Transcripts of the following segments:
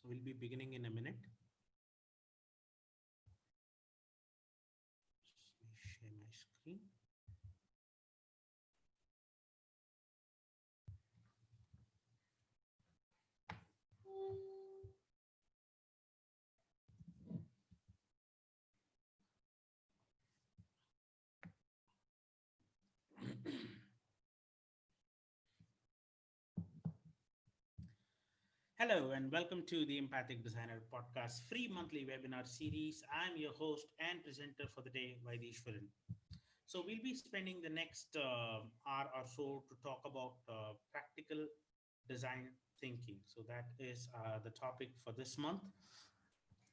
So we'll be beginning in a minute. Let me share my screen. Hello and welcome to the Empathic Designer Podcast free monthly webinar series. I'm your host and presenter for the day, Vaidishwaran. So we'll be spending the next hour or so to talk about practical design thinking. So that is the topic for this month.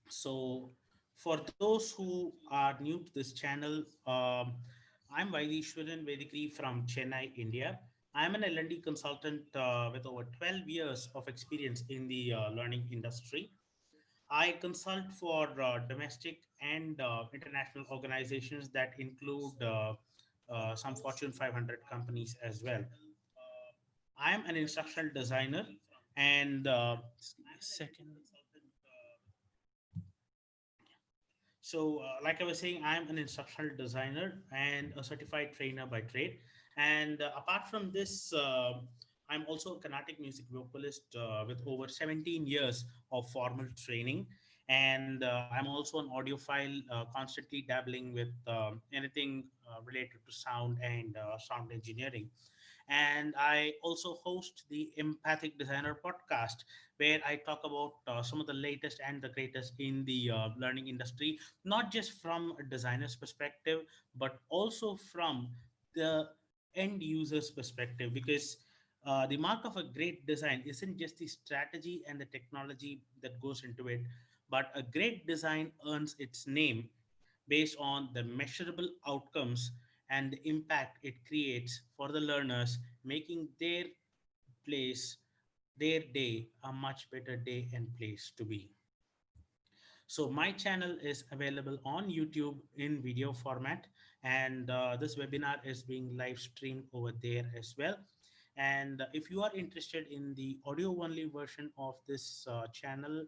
So for those who are new to this channel, I'm Vaidishwaran Vedikri from Chennai, India. I'm an L&D consultant with over 12 years of experience in the learning industry. I consult for domestic and international organizations that include some Fortune 500 companies as well. I am an instructional designer and just give me a second. So, like I was saying, I'm an instructional designer and a certified trainer by trade. And apart from this, I'm also a Carnatic music vocalist with over 17 years of formal training. And I'm also an audiophile, constantly dabbling with anything related to sound and sound engineering. And I also host the Empathic Designer podcast, where I talk about some of the latest and the greatest in the learning industry, not just from a designer's perspective, but also from the end user's perspective. Because the mark of a great design isn't just the strategy and the technology that goes into it, but a great design earns its name based on the measurable outcomes and the impact it creates for the learners, making their place, their day, a much better day and place to be. So my channel is available on YouTube in video format, and this webinar is being live streamed over there as well. And if you are interested in the audio only version of this channel,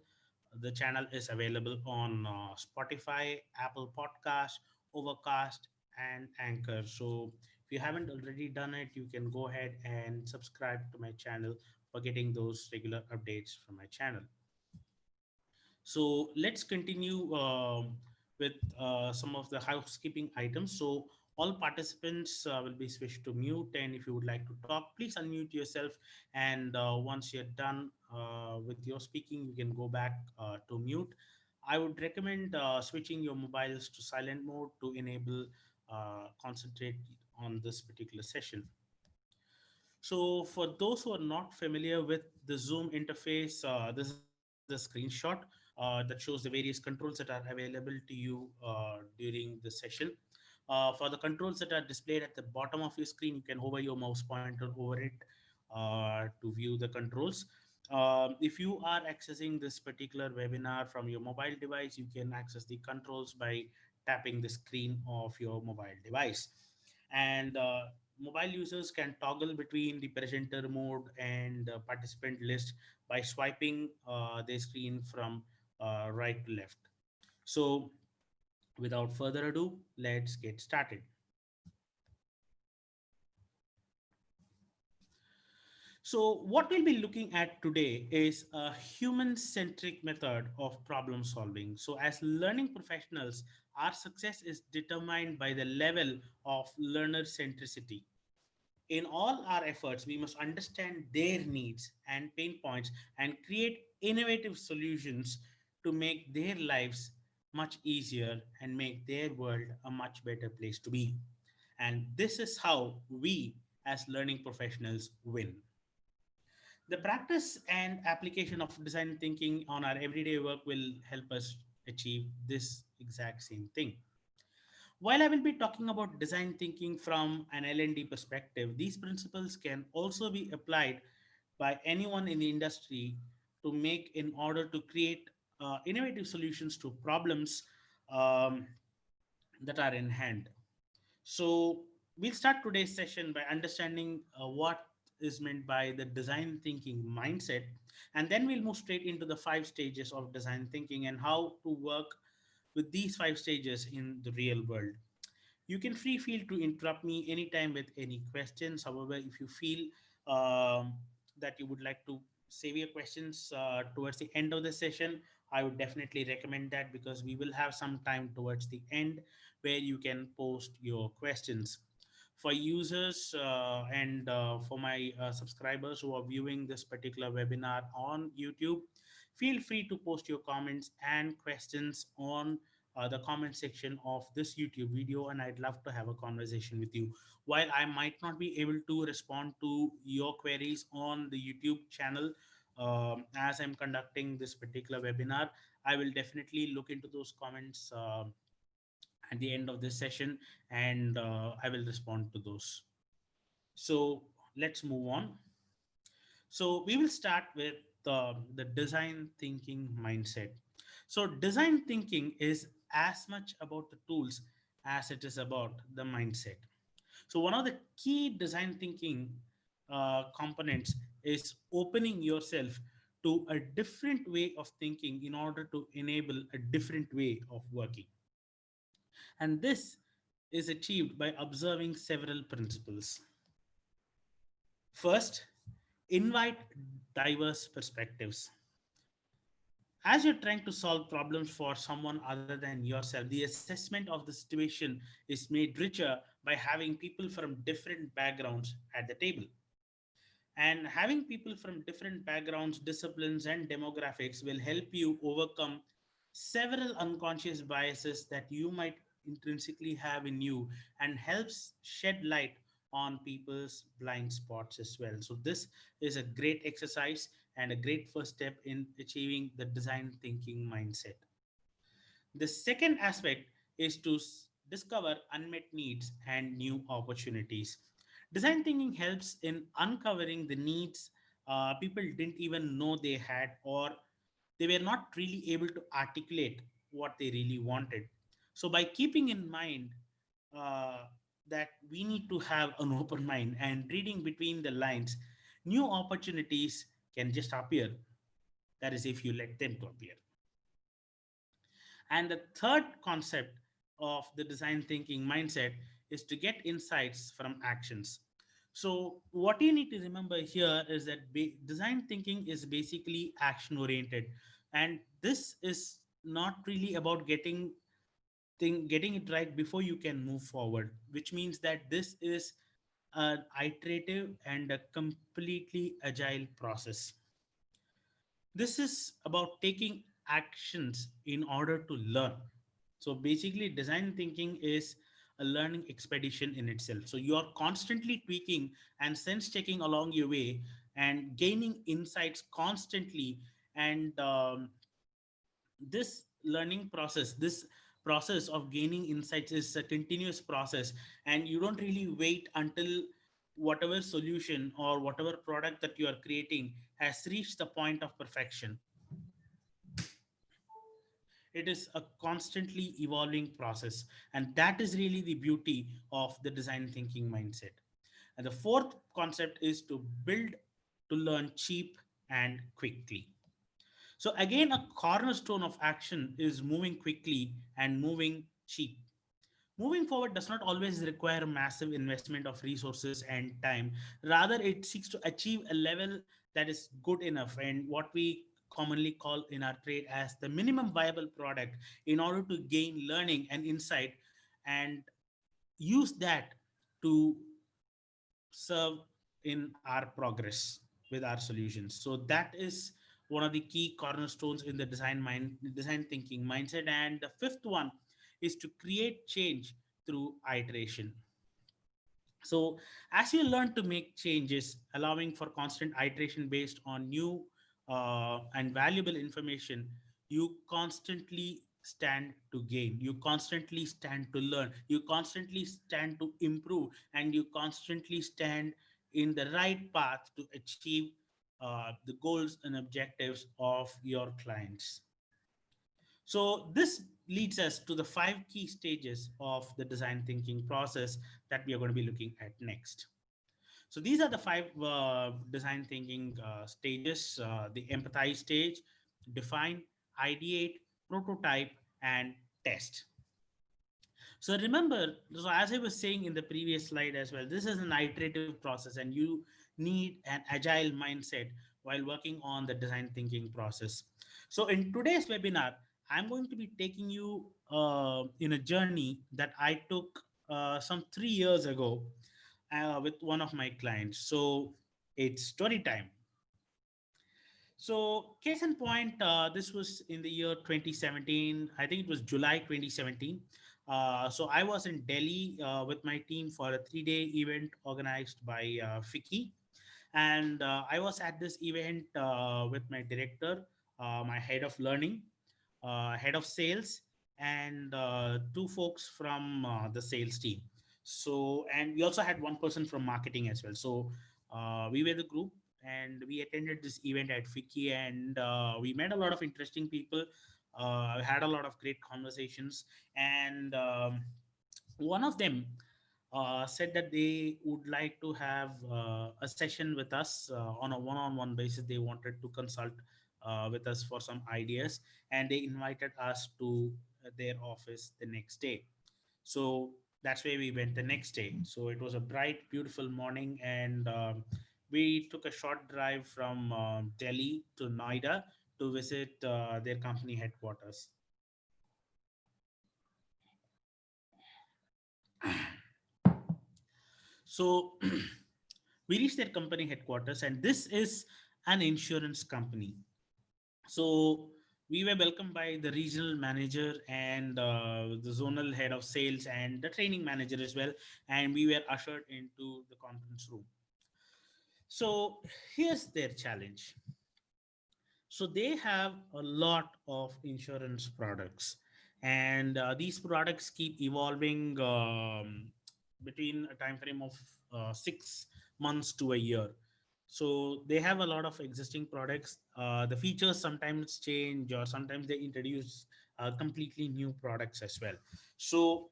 the channel is available on Spotify, Apple Podcast, Overcast, and Anchor. So if you haven't already done it, you can go ahead and subscribe to my channel for getting those regular updates from my channel. So let's continue with some of the housekeeping items. So all participants will be switched to mute, and if you would like to talk, please unmute yourself. And once you're done with your speaking, you can go back to mute. I would recommend switching your mobiles to silent mode to enable concentrate on this particular session. So for those who are not familiar with the Zoom interface, this is a screenshot that shows the various controls that are available to you during the session. For the controls that are displayed at the bottom of your screen, you can hover your mouse pointer over it to view the controls. If you are accessing this particular webinar from your mobile device, you can access the controls by tapping the screen of your mobile device. And mobile users can toggle between the presenter mode and participant list by swiping their screen from right to left. So without further ado, let's get started. So what we'll be looking at today is a human-centric method of problem solving. So as learning professionals, our success is determined by the level of learner centricity. In all our efforts, we must understand their needs and pain points and create innovative solutions to make their lives much easier and make their world a much better place to be. And this is how we, as learning professionals, win. The practice and application of design thinking on our everyday work will help us achieve this exact same thing. While I will be talking about design thinking from an L&D perspective, these principles can also be applied by anyone in the industry to make in order to create innovative solutions to problems um, that are in hand. So we'll start today's session by understanding what is meant by the design thinking mindset. And then we'll move straight into the 5 stages of design thinking and how to work with these 5 stages in the real world. You can free feel to interrupt me anytime with any questions. However, if you feel that you would like to save your questions towards the end of the session, I would definitely recommend that, because we will have some time towards the end where you can post your questions. For users and for my subscribers who are viewing this particular webinar on YouTube, feel free to post your comments and questions on the comment section of this YouTube video, and I'd love to have a conversation with you. While I might not be able to respond to your queries on the YouTube channel as I'm conducting this particular webinar, I will definitely look into those comments at the end of this session, and I will respond to those. So let's move on. So we will start with the design thinking mindset. So design thinking is as much about the tools as it is about the mindset. So one of the key design thinking components is opening yourself to a different way of thinking in order to enable a different way of working. And this is achieved by observing several principles. First, invite diverse perspectives. As you're trying to solve problems for someone other than yourself, the assessment of the situation is made richer by having people from different backgrounds at the table. And having people from different backgrounds, disciplines, and demographics will help you overcome several unconscious biases that you might intrinsically have in you, and helps shed light on people's blind spots as well. So, this is a great exercise and a great first step in achieving the design thinking mindset. The second aspect is to discover unmet needs and new opportunities. Design thinking helps in uncovering the needs people didn't even know they had, or they were not really able to articulate what they really wanted. So, by keeping in mind uh, that we need to have an open mind and reading between the lines, new opportunities can just appear. That is, if you let them to appear. And the third concept of the design thinking mindset is to get insights from actions. So, what you need to remember here is that design thinking is basically action oriented, and this is not really about getting it right before you can move forward, which means that this is an iterative and a completely agile process. This is about taking actions in order to learn. So basically, design thinking is a learning expedition in itself. So you are constantly tweaking and sense checking along your way and gaining insights constantly. And this learning process, this process of gaining insights is a continuous process, and you don't really wait until whatever solution or whatever product that you are creating has reached the point of perfection. It is a constantly evolving process, and that is really the beauty of the design thinking mindset. And the fourth concept is to build to learn cheap and quickly. So again, a cornerstone of action is moving quickly and moving cheap. Moving forward does not always require massive investment of resources and time. Rather, it seeks to achieve a level that is good enough, and what we commonly call in our trade as the minimum viable product, in order to gain learning and insight and use that to serve in our progress with our solutions. So that is one of the key cornerstones in the design thinking mindset. And the fifth one is to create change through iteration. So, as you learn to make changes, allowing for constant iteration based on new and valuable information, you constantly stand to gain, you constantly stand to learn, you constantly stand to improve, and you constantly stand in the right path to achieve the goals and objectives of your clients. So, this leads us to the 5 key stages of the design thinking process that we are going to be looking at next. So these are the five design thinking stages: the empathize stage, define, ideate, prototype, and test. So remember, so as I was saying in the previous slide as well, this is an iterative process, and you need an agile mindset while working on the design thinking process. So in today's webinar, I'm going to be taking you in a journey that I took some 3 years ago with one of my clients. So it's story time. So, case in point, this was in the year 2017. I think it was July 2017. So, I was in Delhi with my team for a 3 day event organized by Fiki. And I was at this event with my director, my head of learning, head of sales, and two folks from the sales team. So, and we also had one person from marketing as well. So, we were the group and we attended this event at Fiki, and we met a lot of interesting people. Had a lot of great conversations, and one of them said that they would like to have a session with us on a one-on-one basis. They wanted to consult with us for some ideas, and they invited us to their office the next day. So that's where we went the next day. So it was a bright, beautiful morning, and we took a short drive from Delhi to Noida to visit their company headquarters. So we reached their company headquarters, and this is an insurance company. So we were welcomed by the regional manager and the zonal head of sales and the training manager as well, and we were ushered into the conference room. So here's their challenge. So they have a lot of insurance products, and these products keep evolving between a time frame of 6 months to a year. So they have a lot of existing products. The features sometimes change, or sometimes they introduce completely new products as well. So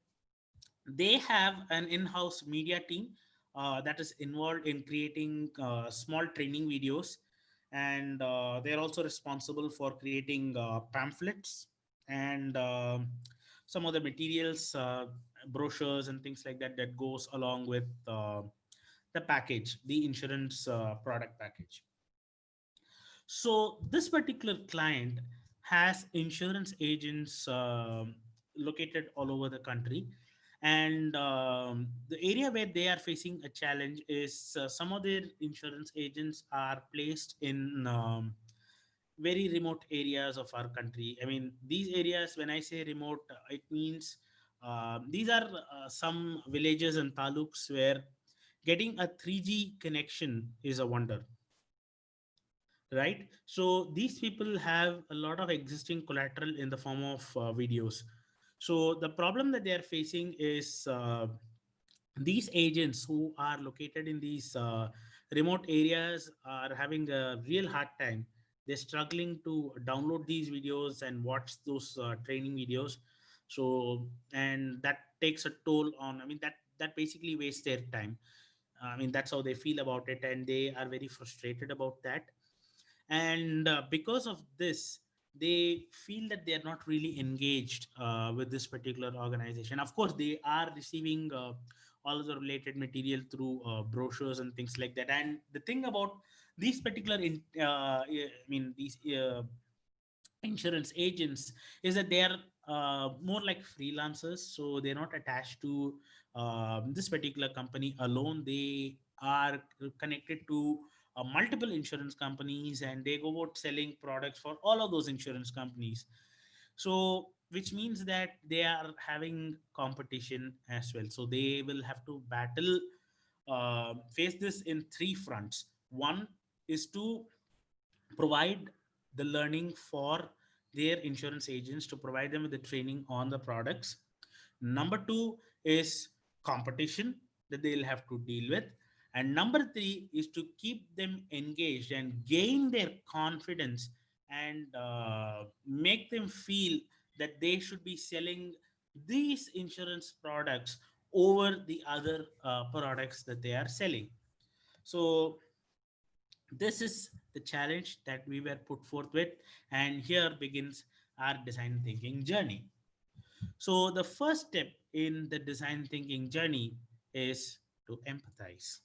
they have an in-house media team that is involved in creating small training videos, and they're also responsible for creating pamphlets and some of the materials, brochures and things like that, that goes along with the package, the insurance product package. So this particular client has insurance agents located all over the country, and the area where they are facing a challenge is some of their insurance agents are placed in very remote areas of our country. I mean, these areas, when I say remote, it means these are some villages and taluks where getting a 3G connection is a wonder, right? So these people have a lot of existing collateral in the form of videos. So the problem that they are facing is these agents who are located in these remote areas are having a real hard time. They're struggling to download these videos and watch those training videos. So, and that takes a toll on, I mean, that basically wastes their time. I mean, that's how they feel about it, and they are very frustrated about that. And because of this, they feel that they are not really engaged with this particular organization. Of course, they are receiving all of the related material through brochures and things like that. And the thing about these particular I mean, these insurance agents is that they are more like freelancers, so they're not attached to this particular company alone. They are connected to multiple insurance companies, and they go about selling products for all of those insurance companies. So which means that they are having competition as well, so they will have to battle, face this in three fronts. One is to provide the learning for their insurance agents, to provide them with the training on the products. Number two is competition that they'll have to deal with. And number three is to keep them engaged and gain their confidence, and make them feel that they should be selling these insurance products over the other products that they are selling. So this is the challenge that we were put forth with, and here begins our design thinking journey. So the first step in the design thinking journey is to empathize.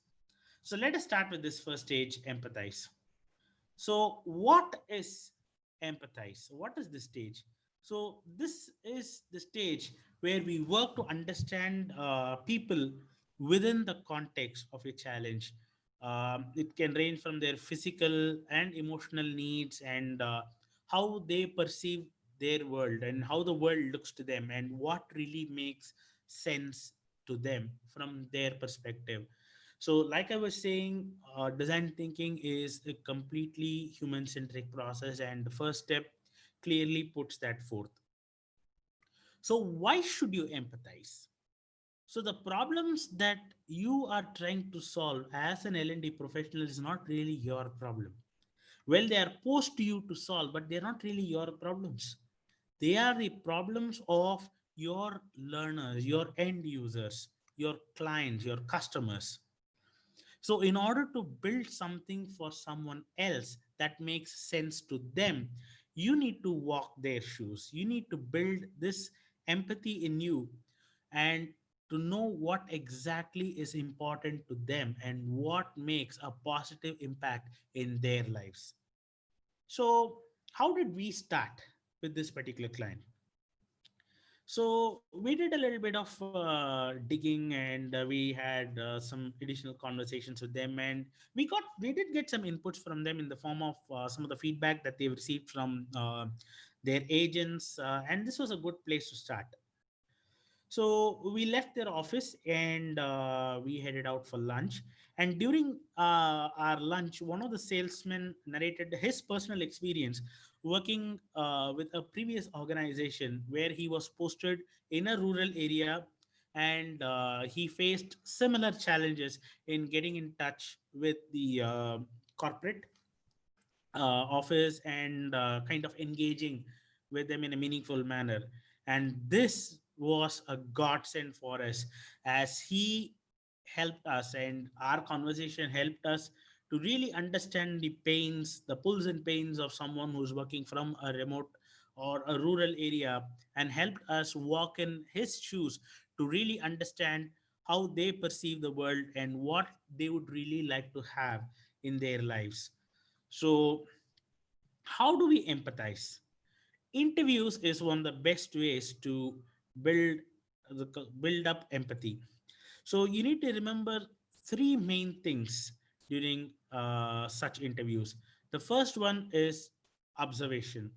So let us start with this first stage, empathize. So, what is empathize? What is this stage? So, this is the stage where we work to understand people within the context of a challenge. It can range from their physical and emotional needs, and how they perceive their world and how the world looks to them and what really makes sense to them from their perspective. So, like I was saying, design thinking is a completely human centric process, and the first step clearly puts that forth. So, why should you empathize? So, the problems that you are trying to solve as an L&D professional is not really your problem. Well, they are posed to you to solve, but they're not really your problems. They are the problems of your learners, your end users, your clients, your customers. So, in order to build something for someone else that makes sense to them, you need to walk their shoes. You need to build this empathy in you and to know what exactly is important to them and what makes a positive impact in their lives. So, how did we start with this particular client? So we did a little bit of digging, and we had some additional conversations with them, and we did get some inputs from them in the form of some of the feedback that they've received from their agents, and this was a good place to start. So we left their office and we headed out for lunch. And during our lunch, one of the salesmen narrated his personal experience working with a previous organization where he was posted in a rural area, and he faced similar challenges in getting in touch with the corporate office and kind of engaging with them in a meaningful manner. And this was a godsend for us as he helped us, and our conversation helped us to really understand the pains, the pulls and pains of someone who's working from a remote or a rural area, and helped us walk in his shoes to really understand how they perceive the world and what they would really like to have in their lives. So, how do we empathize? Interviews is one of the best ways to build build up empathy. So you need to remember three main things during such interviews. The first one is observation.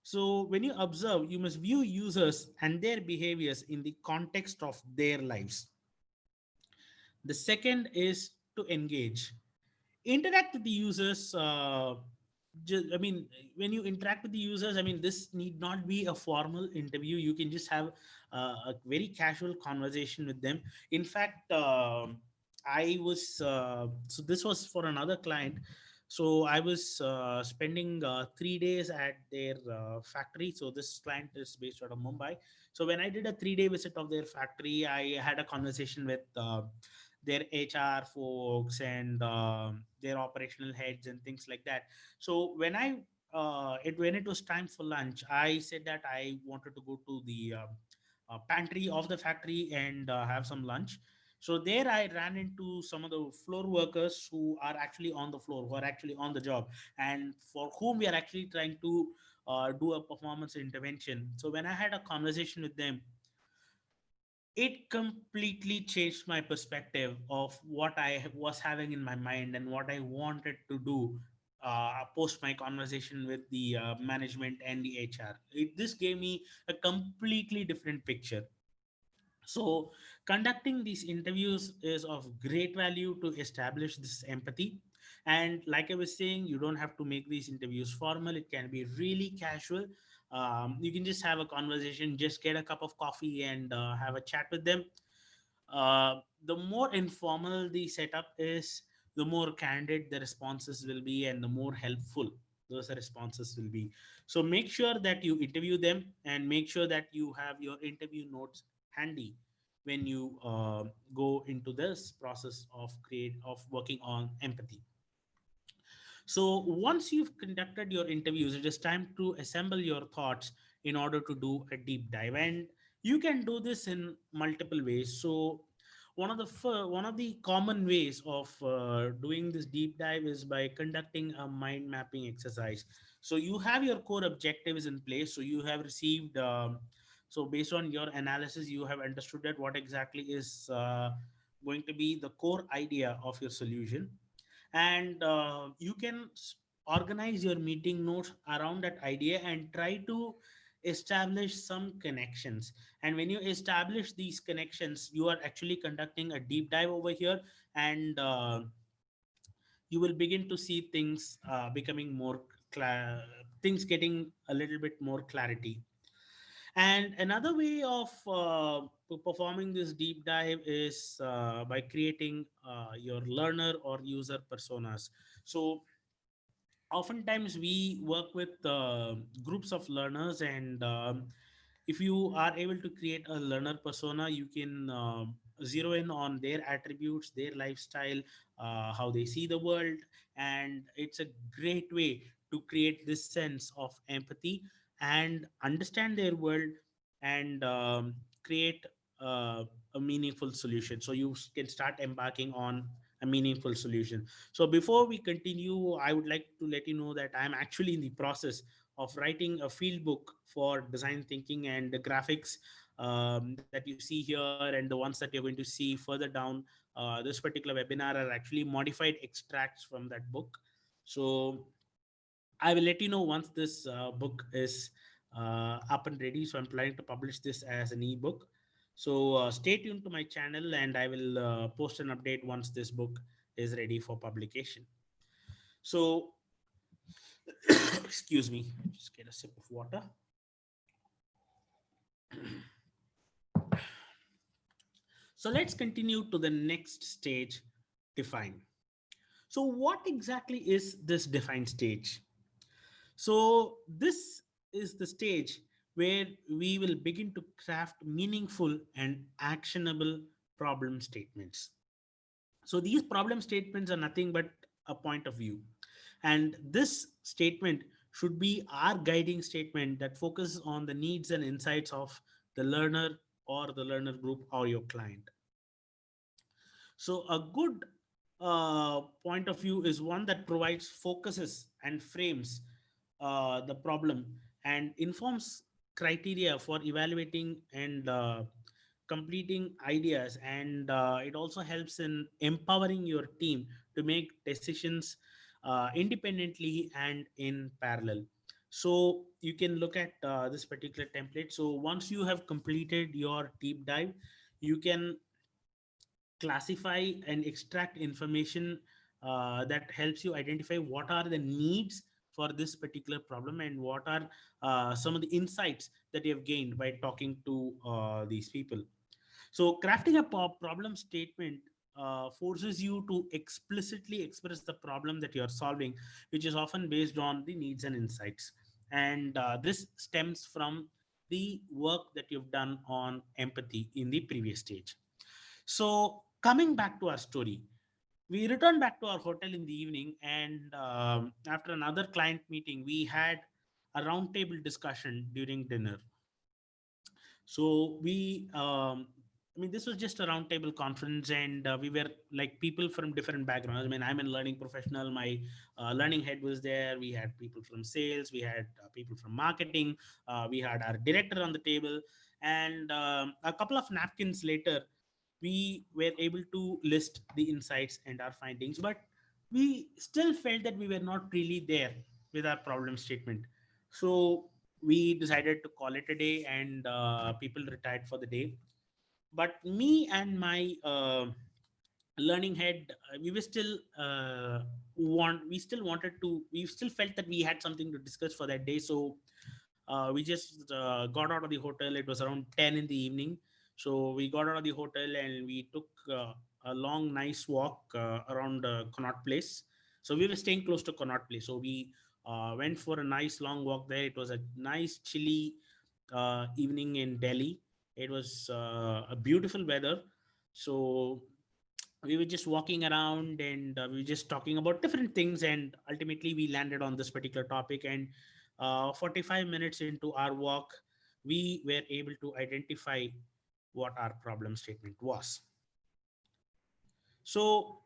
So when you observe, you must view users and their behaviors in the context of their lives. The second is to engage. Interact with the users. I mean, when you interact with the users, I mean, this need not be a formal interview. You can just have a very casual conversation with them. In fact, I was so this was for another client. So I was spending 3 days at their factory. So this client is based out of Mumbai. So when I did a 3 day visit of their factory, I had a conversation with their HR folks and their operational heads and things like that. So when it was time for lunch, I said that I wanted to go to the pantry of the factory and have some lunch. So there I ran into some of the floor workers who are actually on the floor, who are actually on the job, and for whom we are actually trying to do a performance intervention. So when I had a conversation with them, it completely changed my perspective of what I was having in my mind and what I wanted to do post my conversation with the management and the HR. This gave me a completely different picture. So, conducting these interviews is of great value to establish this empathy. And like I was saying, you don't have to make these interviews formal, it can be really casual. You can just have a conversation, just get a cup of coffee and have a chat with them. The more informal the setup is, the more candid the responses will be, and the more helpful those responses will be. So, make sure that you interview them and make sure that you have your interview notes handy. when you go into this process of working on empathy. So once you've conducted your interviews, it is time to assemble your thoughts in order to do a deep dive, and you can do this in multiple ways. So one of the common ways of doing this deep dive is by conducting a mind mapping exercise. So you have your core objectives in place. So you have received. So based on your analysis, you have understood that what exactly is going to be the core idea of your solution, and you can organize your meeting notes around that idea and try to establish some connections. And when you establish these connections, you are actually conducting a deep dive over here, and you will begin to see things becoming more things getting a little bit more clarity. And another way of performing this deep dive is by creating your learner or user personas. So oftentimes we work with groups of learners, and if you are able to create a learner persona, you can zero in on their attributes, their lifestyle, how they see the world, and it's a great way to create this sense of empathy and understand their world, and create a meaningful solution. So you can start embarking on a meaningful solution. So before we continue, I would like to let you know that I'm actually in the process of writing a field book for design thinking, and the graphics that you see here and the ones that you're going to see further down this particular webinar are actually modified extracts from that book. So I will let you know once this book is up and ready. So I'm planning to publish this as an ebook. So stay tuned to my channel, and I will post an update once this book is ready for publication. So, excuse me, just get a sip of water. So let's continue to the next stage, define. So what exactly is this define stage? So this is the stage where we will begin to craft meaningful and actionable problem statements. So these problem statements are nothing but a point of view. And this statement should be our guiding statement that focuses on the needs and insights of the learner or the learner group or your client. So a good point of view is one that provides focuses and frames the problem and informs criteria for evaluating and completing ideas, and it also helps in empowering your team to make decisions independently and in parallel. So you can look at this particular template. So once you have completed your deep dive, you can classify and extract information that helps you identify what are the needs for this particular problem, and what are some of the insights that you have gained by talking to these people. So crafting a problem statement forces you to explicitly express the problem that you are solving, which is often based on the needs and insights. And this stems from the work that you've done on empathy in the previous stage. So, coming back to our story, we returned back to our hotel in the evening, and after another client meeting, we had a roundtable discussion during dinner. So I mean, this was just a roundtable conference, and we were like people from different backgrounds. I mean, I'm a learning professional. My learning head was there. We had people from sales. We had people from marketing. We had our director on the table, and a couple of napkins later, we were able to list the insights and our findings, but we still felt that we were not really there with our problem statement. So we decided to call it a day, and people retired for the day. But me and my learning head, we were still we still wanted to, we still felt that we had something to discuss for that day. So we just got out of the hotel. It was around 10 in the evening. So we got out of the hotel and we took a long nice walk around Connaught Place. So we were staying close to Connaught Place, so we went for a nice long walk there. It was a nice chilly evening in Delhi. It was a beautiful weather. So we were just walking around, and we were just talking about different things, and ultimately we landed on this particular topic. And 45 minutes into our walk, we were able to identify what our problem statement was. So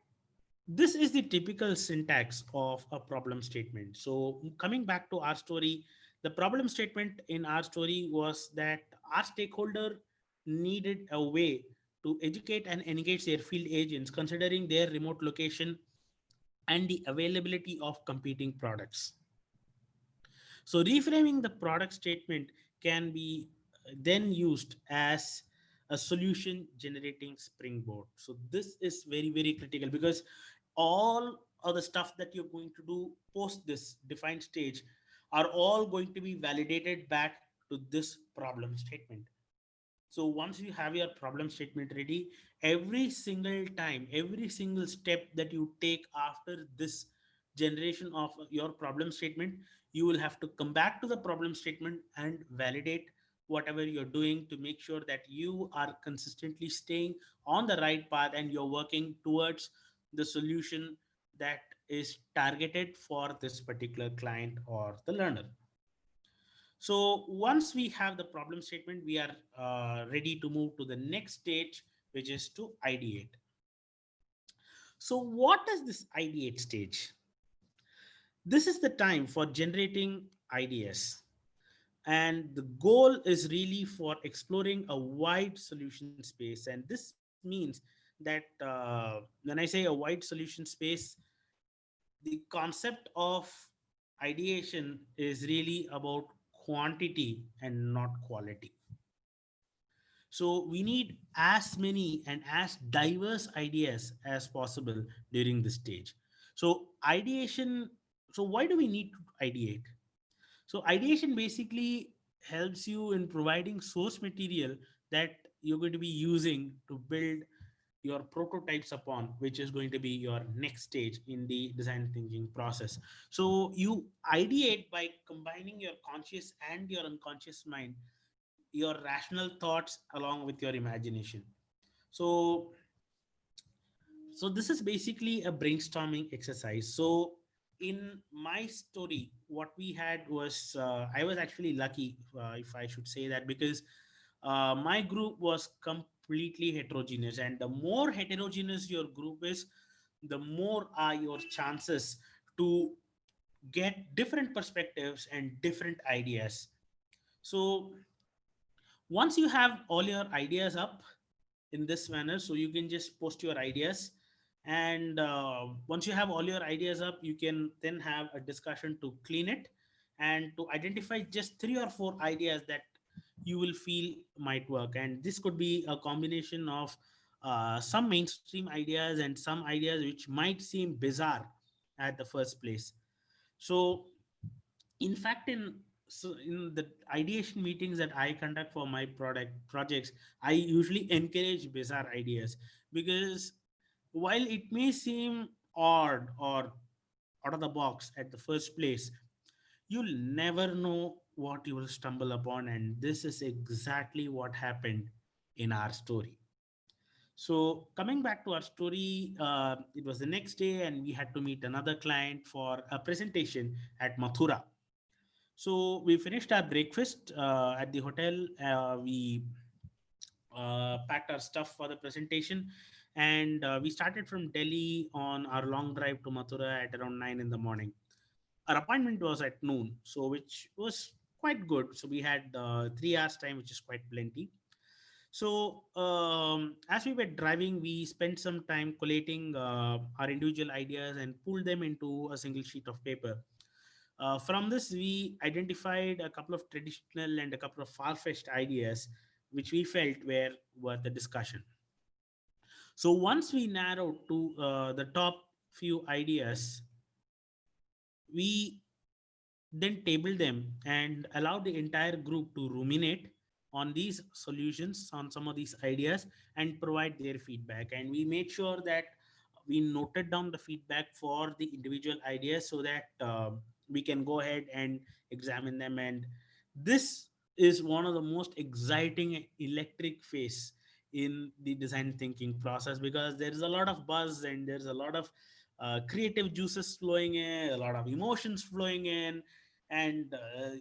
this is the typical syntax of a problem statement. So coming back to our story, the problem statement in our story was that our stakeholder needed a way to educate and engage their field agents considering their remote location and the availability of competing products. So reframing the product statement can be then used as a solution generating springboard. So this is very, very critical, because all of the stuff that you're going to do post this defined stage are all going to be validated back to this problem statement. So once you have your problem statement ready, every single time, every single step that you take after this generation of your problem statement, you will have to come back to the problem statement and validate whatever you're doing to make sure that you are consistently staying on the right path and you're working towards the solution that is targeted for this particular client or the learner. So once we have the problem statement, we are ready to move to the next stage, which is to ideate. So what is this ideate stage? This is the time for generating ideas. And the goal is really for exploring a wide solution space. And this means that when I say a wide solution space, the concept of ideation is really about quantity and not quality. So we need as many and as diverse ideas as possible during this stage. So ideation, so why do we need to ideate? So ideation basically helps you in providing source material that you're going to be using to build your prototypes upon, which is going to be your next stage in the design thinking process. So you ideate by combining your conscious and your unconscious mind, your rational thoughts along with your imagination. So this is basically a brainstorming exercise. So in my story, what we had was, I was actually lucky, if I should say that, because my group was completely heterogeneous, and the more heterogeneous your group is, the more are your chances to get different perspectives and different ideas. So once you have all your ideas up in this manner, so you can just post your ideas, and once you have all your ideas up, you can then have a discussion to clean it and to identify just 3 or 4 ideas that you will feel might work. And this could be a combination of some mainstream ideas and some ideas which might seem bizarre at the first place. So in fact, in the ideation meetings that I conduct for my product projects, I usually encourage bizarre ideas, because while it may seem odd or out of the box at the first place, you'll never know what you will stumble upon. And this is exactly what happened in our story. So coming back to our story, it was the next day and we had to meet another client for a presentation at Mathura. So we finished our breakfast at the hotel. We packed our stuff for the presentation, and we started from Delhi on our long drive to Mathura at around 9 in the morning. Our appointment was at noon, so which was quite good. So we had 3 hours time, which is quite plenty. So as we were driving, we spent some time collating our individual ideas and pulled them into a single sheet of paper. From this, we identified a couple of traditional and a couple of far-fetched ideas which we felt were worth the discussion. So once we narrowed to the top few ideas, we then tabled them and allowed the entire group to ruminate on these solutions, on some of these ideas, and provide their feedback. And we made sure that we noted down the feedback for the individual ideas so that we can go ahead and examine them. And this is one of the most exciting electric phase in the design thinking process, because there is a lot of buzz and there's a lot of creative juices flowing in, a lot of emotions flowing in, and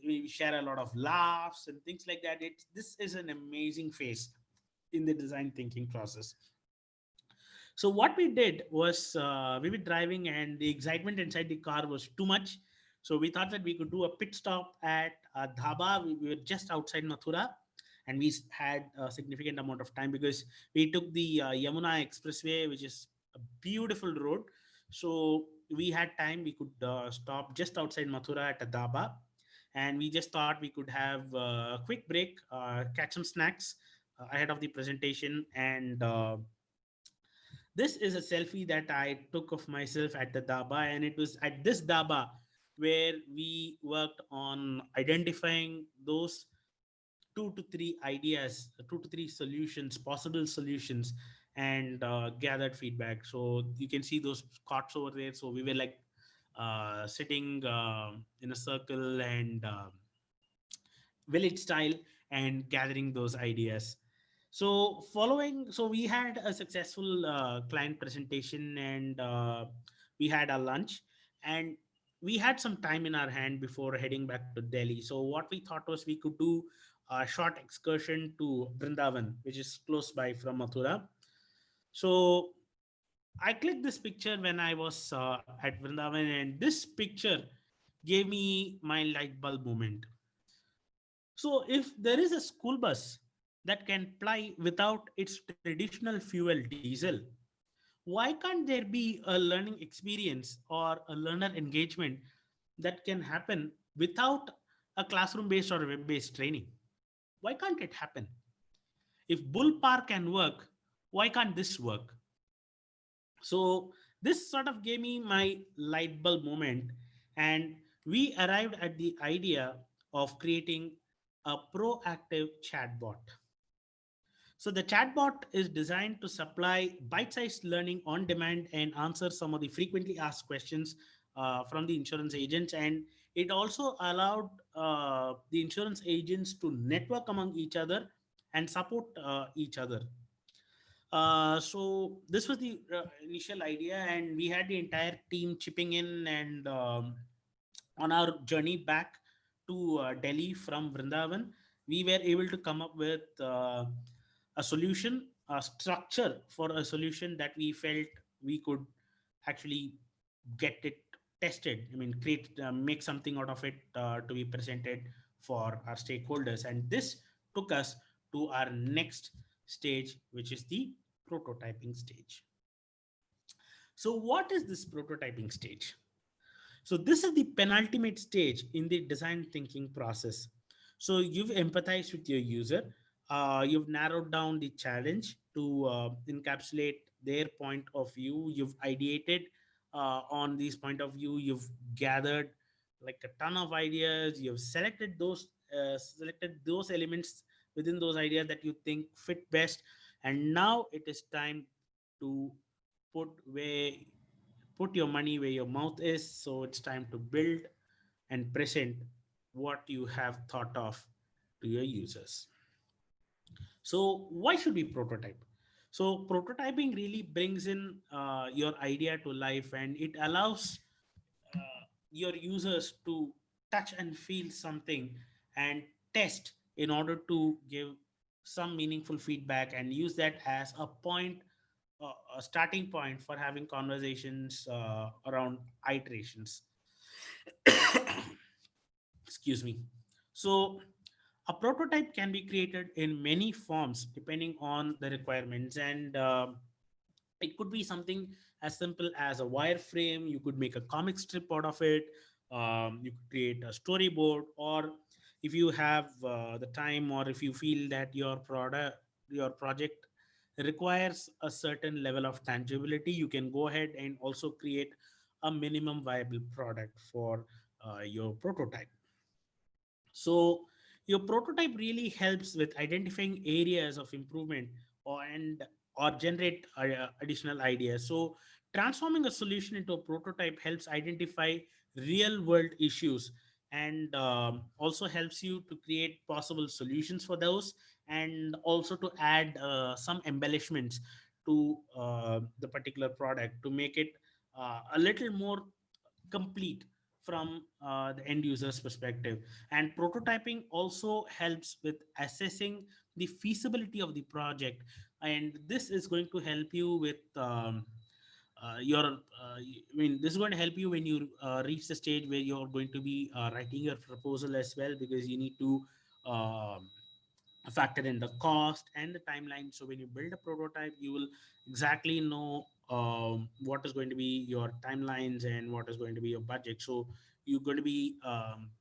we share a lot of laughs and things like that. This is an amazing phase in the design thinking process. So what we did was, we were driving and the excitement inside the car was too much. So we thought that we could do a pit stop at Dhaba. We were just outside Mathura, and we had a significant amount of time because we took the Yamuna Expressway, which is a beautiful road. So we had time. We could stop just outside Mathura at a Dhaba, and we just thought we could have a quick break, catch some snacks ahead of the presentation, and this is a selfie that I took of myself at the Dabba, and it was at this Dabba where we worked on identifying those two to three ideas, two to three solutions, possible solutions, and gathered feedback. So you can see those cots over there. So we were like sitting in a circle and village style and gathering those ideas. So we had a successful client presentation, and we had our lunch, and we had some time in our hand before heading back to Delhi. So what we thought was we could do a short excursion to Vrindavan, which is close by from Mathura. So I clicked this picture when I was at Vrindavan, and this picture gave me my light bulb moment. So, if there is a school bus that can fly without its traditional fuel diesel, why can't there be a learning experience or a learner engagement that can happen without a classroom based or web based training? Why can't it happen? If Bull Park can work, why can't this work? So, this sort of gave me my light bulb moment, and we arrived at the idea of creating a proactive chatbot. So the chatbot is designed to supply bite-sized learning on demand and answer some of the frequently asked questions from the insurance agents. And it also allowed the insurance agents to network among each other and support each other. So this was the initial idea, and we had the entire team chipping in. And on our journey back to Delhi from Vrindavan, we were able to come up with a solution, a structure for a solution that we felt we could actually get it tested. I mean, make something out of it to be presented for our stakeholders. And this took us to our next stage, which is the prototyping stage. So, what is this prototyping stage? So this is the penultimate stage in the design thinking process. So you've empathized with your user. You've narrowed down the challenge to encapsulate their point of view. You've ideated on this point of view. You've gathered like a ton of ideas. You've selected those elements within those ideas that you think fit best. And now it is time to put where put your money where your mouth is. So it's time to build and present what you have thought of to your users. So why should we prototype? So prototyping really brings in your idea to life, and it allows your users to touch and feel something and test in order to give some meaningful feedback and use that as a starting point for having conversations around iterations. Excuse me. So a prototype can be created in many forms depending on the requirements, and it could be something as simple as a wireframe. You could make a comic strip out of it. You could create a storyboard, or if you have the time, or if you feel that your project requires a certain level of tangibility, you can go ahead and also create a minimum viable product for your prototype. So your prototype really helps with identifying areas of improvement, or generate additional ideas. So transforming a solution into a prototype helps identify real world issues and also helps you to create possible solutions for those, and also to add some embellishments to the particular product to make it a little more complete from the end user's perspective. And prototyping also helps with assessing the feasibility of the project, and this is going to help you with your I mean, this is going to help you when you reach the stage where you're going to be writing your proposal as well, because you need to um factor in the cost and the timeline. So when you build a prototype, you will exactly know what is going to be your timelines and what is going to be your budget. So you're going to be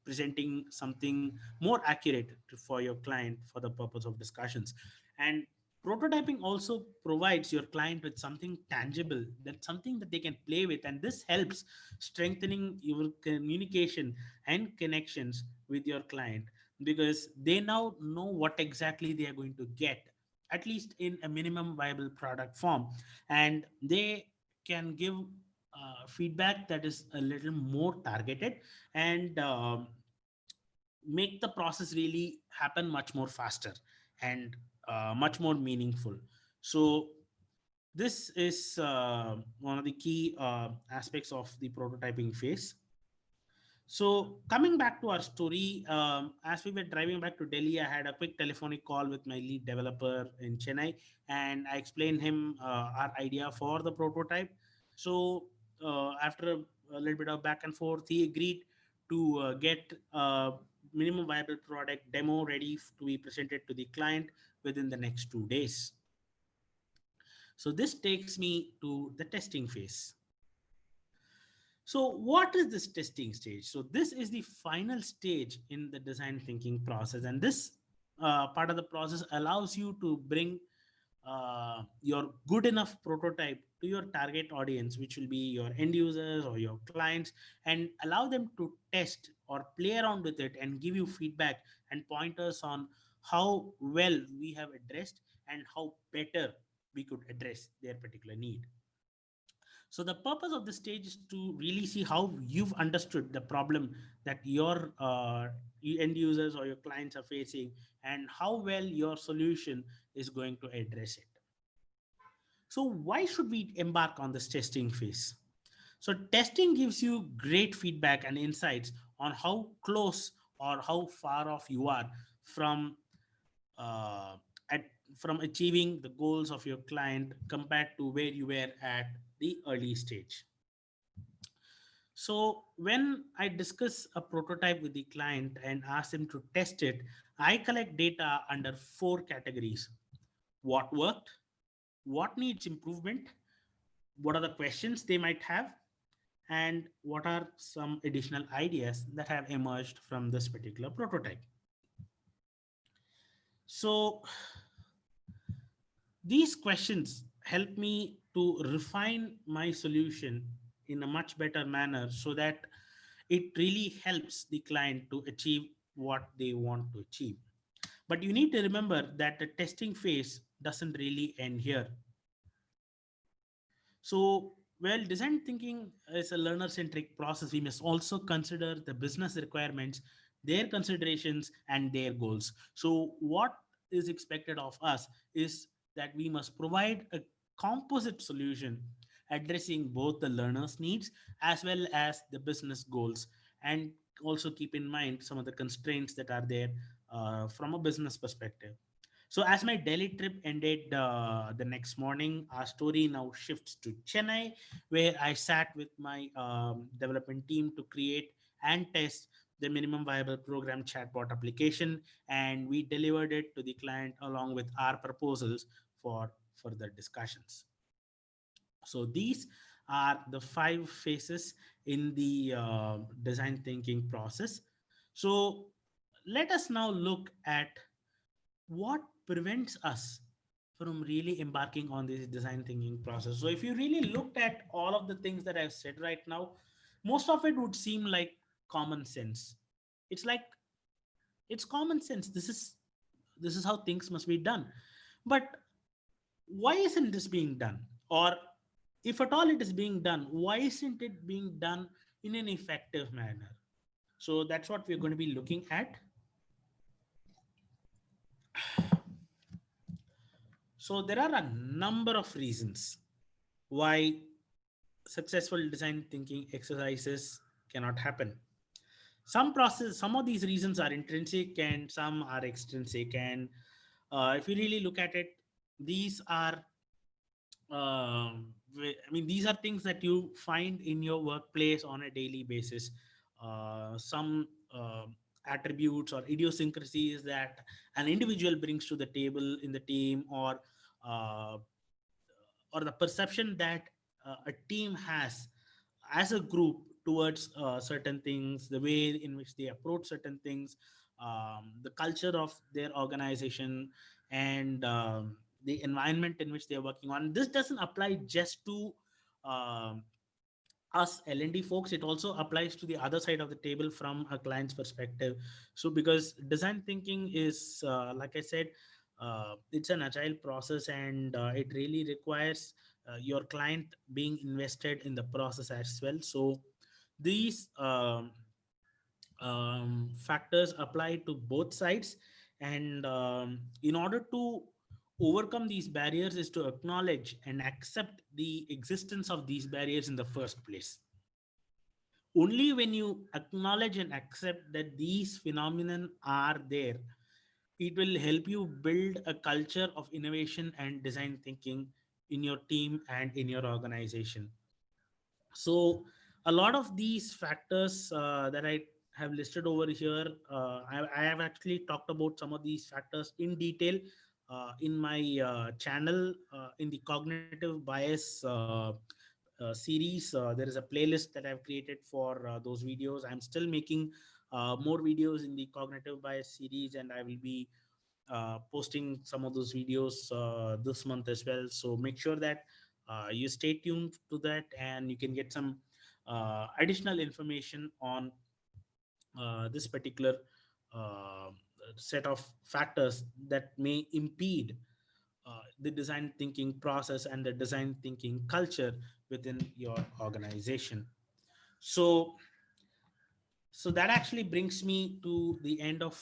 presenting something more accurate for your client for the purpose of discussions. And prototyping also provides your client with something tangible, that something that they can play with, and this helps strengthening your communication and connections with your client, because they now know what exactly they are going to get, at least in a minimum viable product form, and they can give feedback that is a little more targeted, and make the process really happen much more faster and much more meaningful. So this is one of the key aspects of the prototyping phase. So coming back to our story, as we were driving back to Delhi, I had a quick telephonic call with my lead developer in Chennai, and I explained him our idea for the prototype. So after a little bit of back and forth, he agreed to get a minimum viable product demo ready to be presented to the client within the next 2 days. So this takes me to the testing phase. So, what is this testing stage? So, this is the final stage in the design thinking process, and this part of the process allows you to bring your good enough prototype to your target audience, which will be your end users or your clients, and allow them to test or play around with it and give you feedback and pointers on how well we have addressed and how better we could address their particular need. So the purpose of this stage is to really see how you've understood the problem that your end users or your clients are facing, and how well your solution is going to address it. So why should we embark on this testing phase? So testing gives you great feedback and insights on how close or how far off you are from uh, at from achieving the goals of your client compared to where you were at the early stage. So when I discuss a prototype with the client and ask them to test it, I collect data under four categories: what worked, what needs improvement, what are the questions they might have, and what are some additional ideas that have emerged from this particular prototype. So these questions help me to refine my solution in a much better manner, so that it really helps the client to achieve what they want to achieve. But you need to remember that the testing phase doesn't really end here. So, while design thinking is a learner centric process, we must also consider the business requirements, their considerations, and their goals. So, what is expected of us is that we must provide a composite solution addressing both the learner's needs as well as the business goals, and also keep in mind some of the constraints that are there from a business perspective. So, as my Delhi trip ended the next morning, our story now shifts to Chennai, where I sat with my development team to create and test the minimum viable program chatbot application, and we delivered it to the client along with our proposals for further discussions. So, these are the five phases in the design thinking process. So, let us now look at what prevents us from really embarking on this design thinking process. So if you really looked at all of the things that I've said right now, most of it would seem like common sense. It's like, it's common sense, this is how things must be done. But why isn't this being done? Or if at all it is being done, why isn't it being done in an effective manner? So that's what we're going to be looking at. So there are a number of reasons why successful design thinking exercises cannot happen. Some of these reasons are intrinsic and some are extrinsic. And if you really look at it, these are I mean, these are things that you find in your workplace on a daily basis. Some attributes or idiosyncrasies that an individual brings to the table in the team, uh, or the perception that a team has as a group towards certain things, the way in which they approach certain things, the culture of their organization, and the environment in which they're working on. This doesn't apply just to um, us L&D folks. It also applies to the other side of the table from a client's perspective. So because design thinking is, like I said, it's an agile process, and it really requires your client being invested in the process as well. So these factors apply to both sides. And in order to overcome these barriers is to acknowledge and accept the existence of these barriers in the first place. Only when you acknowledge and accept that these phenomenon are there, it will help you build a culture of innovation and design thinking in your team and in your organization. So a lot of these factors that I have listed over here, I have actually talked about some of these factors in detail in my channel, in the cognitive bias series. There is a playlist that I've created for those videos. I'm still making more videos in the cognitive bias series, and I will be posting some of those videos this month as well. So make sure that you stay tuned to that, and you can get some additional information on this particular uh, set of factors that may impede the design thinking process and the design thinking culture within your organization. So that actually brings me to the end of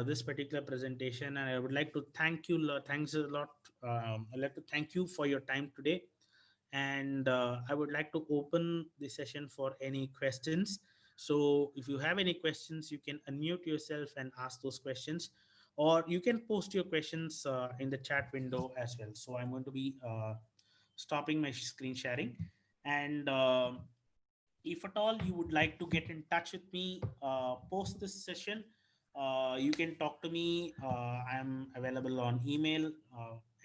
this particular presentation, and I would like to thank you. Thanks a lot. I'd like to thank you for your time today, and I would like to open the session for any questions. So, if you have any questions, you can unmute yourself and ask those questions, or you can post your questions in the chat window as well. So, I'm going to be stopping my screen sharing, and if at all you would like to get in touch with me post this session, you can talk to me. I'm available on email,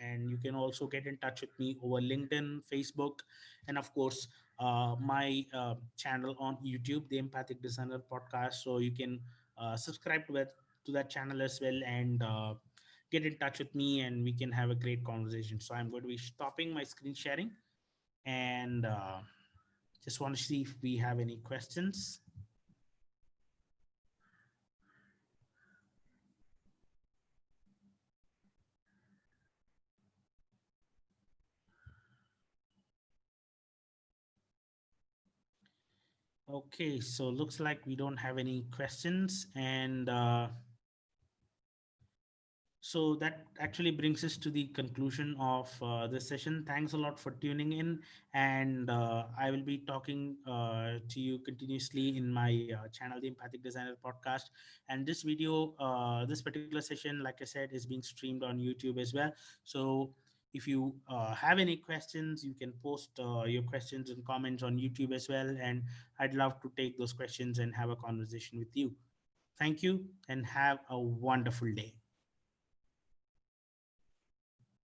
and you can also get in touch with me over LinkedIn, Facebook, and of course my channel on YouTube, the Empathic Designer Podcast. So you can subscribe to that channel as well, and get in touch with me, and we can have a great conversation. So I'm going to be stopping my screen sharing, and just want to see if we have any questions. Okay, so looks like we don't have any questions, and so that actually brings us to the conclusion of this session. Thanks a lot for tuning in, and I will be talking to you continuously in my channel, the Empathic Designer Podcast. And this video, this particular session, like I said, is being streamed on YouTube as well. So if you have any questions, you can post your questions and comments on YouTube as well, and I'd love to take those questions and have a conversation with you. Thank you, and have a wonderful day.